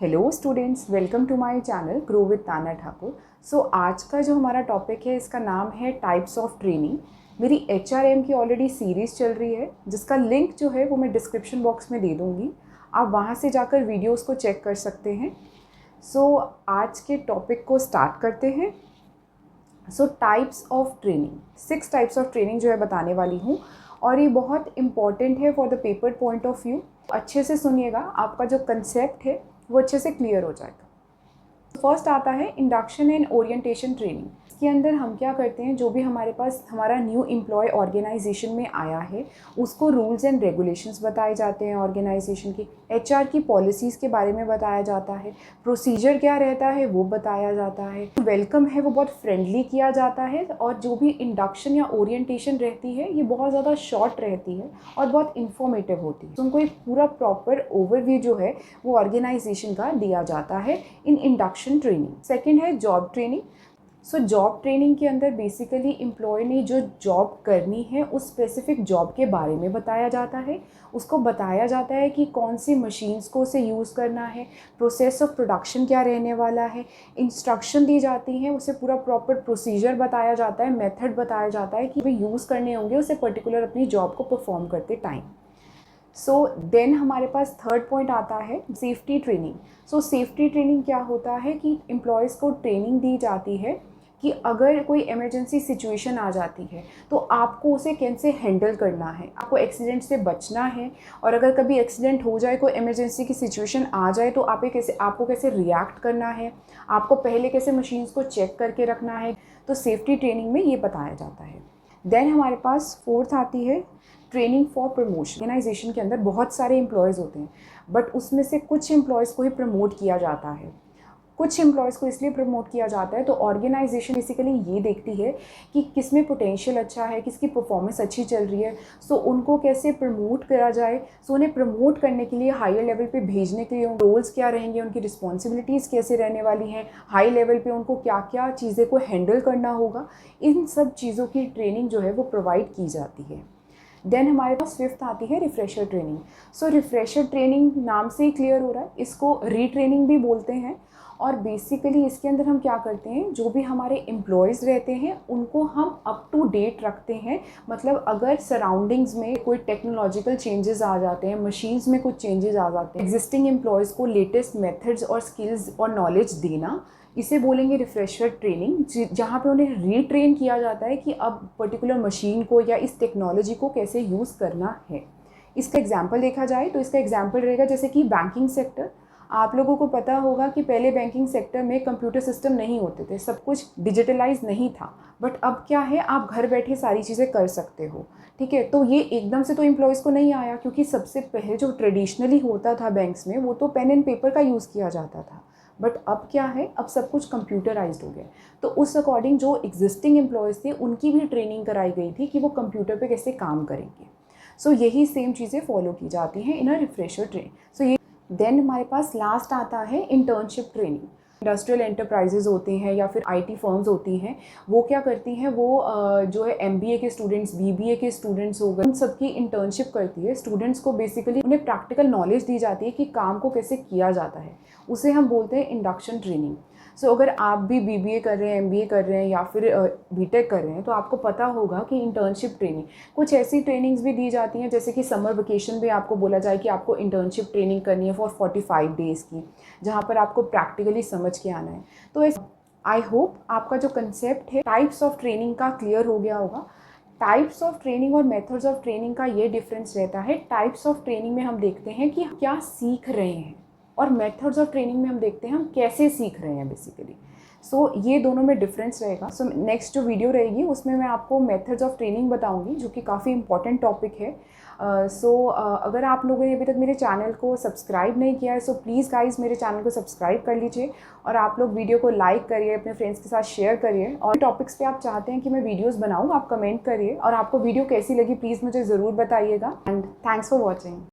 Hello students, welcome to my channel grow with Tana Thakur. सो आज का जो हमारा टॉपिक है इसका नाम है टाइप्स ऑफ ट्रेनिंग। मेरी HRM की ऑलरेडी सीरीज़ चल रही है जिसका लिंक जो है वो मैं डिस्क्रिप्शन बॉक्स में दे दूँगी। आप वहाँ से जाकर वीडियोस को चेक कर सकते हैं। सो आज के टॉपिक को स्टार्ट करते हैं। सो types of training, 6 types of training जो है बताने वाली हूँ और ये बहुत इंपॉर्टेंट है for the paper point of view. अच्छे से सुनिएगा, आपका जो कंसेप्ट है वो अच्छे से क्लियर हो जाएगा। फर्स्ट आता है इंडक्शन एंड ओरिएंटेशन ट्रेनिंग। इसके अंदर हम क्या करते हैं, जो भी हमारे पास हमारा न्यू एम्प्लॉय ऑर्गेनाइजेशन में आया है उसको रूल्स एंड रेगुलेशंस बताए जाते हैं, ऑर्गेनाइजेशन की HR की पॉलिसीज़ के बारे में बताया जाता है, प्रोसीजर क्या रहता है वो बताया जाता है, वेलकम है वो बहुत फ्रेंडली किया जाता है और जो भी इंडक्शन या ओरिएंटेशन रहती है ये बहुत ज़्यादा शॉर्ट रहती है और बहुत इन्फॉर्मेटिव होती है। तो उनको एक पूरा प्रॉपर ओवरव्यू जो है वो ऑर्गेनाइजेशन का दिया जाता है इन इंडक्शन ट्रेनिंग। सेकेंड है job training. So job training के अंदर बेसिकली एम्प्लॉय ने जो जॉब करनी है उस स्पेसिफिक जॉब के बारे में बताया जाता है। उसको बताया जाता है कि कौन सी मशीन्स को उसे यूज़ करना है, प्रोसेस ऑफ प्रोडक्शन क्या रहने वाला है, इंस्ट्रक्शन दी जाती हैं, उसे पूरा प्रॉपर प्रोसीजर बताया जाता है, मेथड बताया जाता है कि वे यूज़ करने होंगे उसे पर्टिकुलर अपनी जॉब को परफॉर्म करते टाइम। सो देन हमारे पास थर्ड पॉइंट आता है सेफ्टी ट्रेनिंग। सो सेफ्टी ट्रेनिंग क्या होता है कि एम्प्लॉयज़ को ट्रेनिंग दी जाती है कि अगर कोई इमरजेंसी सिचुएशन आ जाती है तो आपको उसे कैसे हैंडल करना है, आपको एक्सीडेंट से बचना है और अगर कभी एक्सीडेंट हो जाए, कोई इमरजेंसी की सिचुएशन आ जाए तो आपको कैसे रिएक्ट करना है, आपको पहले कैसे मशीन्स को चेक करके रखना है। तो सेफ्टी ट्रेनिंग में ये बताया जाता है। देन हमारे पास फोर्थ आती है ट्रेनिंग फॉर प्रमोशन। ऑर्गेनाइजेशन के अंदर बहुत सारे एम्प्लॉयज़ होते हैं बट उसमें से कुछ एम्प्लॉयज़ को ही प्रमोट किया जाता है, कुछ एम्प्लॉयज़ को इसलिए प्रमोट किया जाता है। तो ऑर्गेनाइजेशन बेसिकली ये देखती है कि किस में पोटेंशियल अच्छा है, किसकी परफॉर्मेंस अच्छी चल रही है, सो उनको कैसे प्रमोट करा जाए। सो उन्हें प्रमोट करने के लिए हायर लेवल पे भेजने के लिए रोल्स क्या रहेंगे, उनकी रिस्पॉन्सिबिलिटीज़ कैसे रहने वाली हैं, हाई लेवल पे उनको क्या क्या चीज़ें को हैंडल करना होगा, इन सब चीज़ों की ट्रेनिंग जो है वो प्रोवाइड की जाती है। देन हमारे पास फिफ्थ आती है रिफ्रेशर ट्रेनिंग। सो रिफ्रेशर ट्रेनिंग नाम से ही क्लियर हो रहा है, इसको रीट्रेनिंग भी बोलते हैं। और बेसिकली इसके अंदर हम क्या करते हैं, जो भी हमारे एम्प्लॉयज़ रहते हैं उनको हम अप टू डेट रखते हैं। मतलब अगर सराउंडिंग्स में कोई टेक्नोलॉजिकल चेंजेस आ जाते हैं, मशीन्स में कुछ चेंजेस आ जाते हैं, एग्जिस्टिंग एम्प्लॉयज़ को लेटेस्ट मेथड्स और स्किल्स और नॉलेज देना, इसे बोलेंगे रिफ्रेशर ट्रेनिंग। जहाँ पे उन्हें रीट्रेन किया जाता है कि अब पर्टिकुलर मशीन को या इस टेक्नोलॉजी को कैसे यूज़ करना है। इसका एग्जांपल देखा जाए तो इसका एग्जांपल रहेगा जैसे कि बैंकिंग सेक्टर। आप लोगों को पता होगा कि पहले बैंकिंग सेक्टर में कंप्यूटर सिस्टम नहीं होते थे, सब कुछ डिजिटलाइज नहीं था। बट अब क्या है, आप घर बैठे सारी चीज़ें कर सकते हो। ठीक है, तो ये एकदम से तो एम्प्लॉयज़ को नहीं आया, क्योंकि सबसे पहले जो ट्रेडिशनली होता था बैंक्स में वो तो पेन एंड पेपर का यूज़ किया जाता था। बट अब क्या है, अब सब कुछ कंप्यूटराइज्ड हो गया। तो उस अकॉर्डिंग जो एग्जिस्टिंग एम्प्लॉयज़ थे उनकी भी ट्रेनिंग कराई गई थी कि वो कंप्यूटर पे कैसे काम करेंगे। सो यही सेम चीज़ें फॉलो की जाती हैं इन अ रिफ्रेशर ट्रेन। सो ये देन हमारे पास लास्ट आता है इंटर्नशिप ट्रेनिंग। इंडस्ट्रियल एंटरप्राइजेज होते हैं या फिर IT फर्म्स होती हैं, वो क्या करती हैं, वो जो है MBA के स्टूडेंट्स, BBA के स्टूडेंट्स हो गए, उन सबकी इंटर्नशिप करती है। स्टूडेंट्स को बेसिकली उन्हें प्रैक्टिकल नॉलेज दी जाती है कि काम को कैसे किया जाता है, उसे हम बोलते हैं इंडक्शन ट्रेनिंग। सो अगर आप भी BBA कर रहे हैं, MBA कर रहे हैं या फिर BTech कर रहे हैं तो आपको पता होगा कि इंटर्नशिप ट्रेनिंग, कुछ ऐसी ट्रेनिंग्स भी दी जाती हैं जैसे कि समर वेकेशन में आपको बोला जाए कि आपको इंटर्नशिप ट्रेनिंग करनी है फॉर 45 डेज़ की, जहाँ पर आपको प्रैक्टिकली समझ के आना है। तो आई होप आपका जो कंसेप्ट है टाइप्स ऑफ ट्रेनिंग का क्लियर हो गया होगा। टाइप्स ऑफ ट्रेनिंग और मेथड्स ऑफ ट्रेनिंग का ये डिफरेंस रहता है। टाइप्स ऑफ ट्रेनिंग में हम देखते हैं कि क्या सीख रहे हैं और मेथड्स ऑफ ट्रेनिंग में हम देखते हैं हम कैसे सीख रहे हैं बेसिकली। सो ये दोनों में डिफरेंस रहेगा। सो नेक्स्ट जो वीडियो रहेगी उसमें मैं आपको मेथड्स ऑफ ट्रेनिंग बताऊंगी, जो कि काफ़ी इंपॉर्टेंट टॉपिक है। अगर आप लोगों ने अभी तक मेरे चैनल को सब्सक्राइब नहीं किया है सो प्लीज़ गाइज मेरे चैनल को सब्सक्राइब कर लीजिए और आप लोग वीडियो को लाइक करिए, अपने फ्रेंड्स के साथ शेयर करिए। और टॉपिक्स पे आप चाहते हैं कि मैं वीडियोस बनाऊँ, आप कमेंट करिए और आपको वीडियो कैसी लगी प्लीज़ मुझे ज़रूर बताइएगा। And thanks for watching.